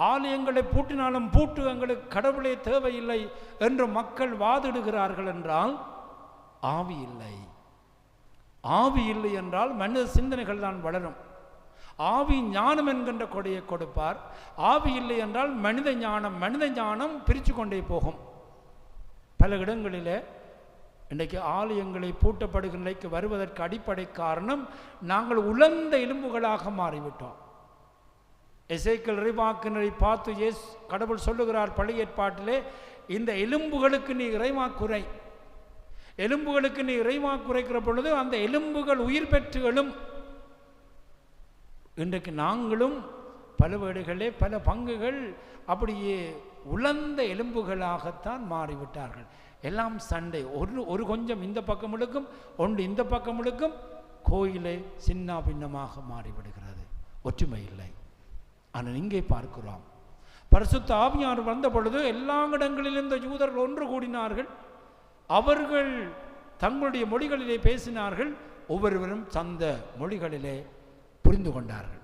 ஆலயங்களை பூட்டினாலும் பூட்டு, எங்களுக்கு கடவுளே தேவையில்லை என்று மக்கள் வாதிடுகிறார்கள் என்றால் ஆவி இல்லை. ஆவி இல்லை என்றால் மனித சிந்தனைகள் தான் வளரும். ஆவி ஞானம் என்கின்ற கொடையை கொடுப்பார். ஆவி இல்லை என்றால் மனித ஞானம் பிரித்து கொண்டே போகும். பல இடங்களிலே இன்றைக்கு ஆலயங்களை பூட்டப்படுகின்றக்கு வருவதற்கு அடிப்படை காரணம் நாங்கள் உலர்ந்த எலும்புகளாக மாறிவிட்டோம். எசேக்கியேல் இறைவாக்கினரை பார்த்து கடவுள் சொல்லுகிறார் பழைய ஏற்பாட்டிலே, இந்த எலும்புகளுக்கு நீ இறைவாக்குரை, எலும்புகளுக்கு நீ இறைவாக்குரைக்கிற பொழுது அந்த எலும்புகள் உயிர் பெற்று எழும். இன்றைக்கு நாங்களும் பல வேடுகளே பல பங்குகள் அப்படியே உலர்ந்த எலும்புகளாகத்தான் மாறிவிட்டார்கள். எல்லாம் சண்டை, ஒரு கொஞ்சம் இந்த பக்கம் இழுக்கும், ஒன்று இந்த பக்கம் இழுக்கும், கோயிலை சின்ன பின்னமாக மாறிவிடுகிறது. ஒற்றுமை இல்லை. ஆனால் இங்கே பார்க்கிறோம், பரிசுத்த ஆவியார் வந்த பொழுது எல்லா இடங்களிலும் இந்த யூதர்கள் ஒன்று கூடினார்கள். அவர்கள் தங்களுடைய மொழிகளிலே பேசினார்கள். ஒவ்வொருவரும் தந்த மொழிகளிலே புரிந்து கொண்டார்கள்.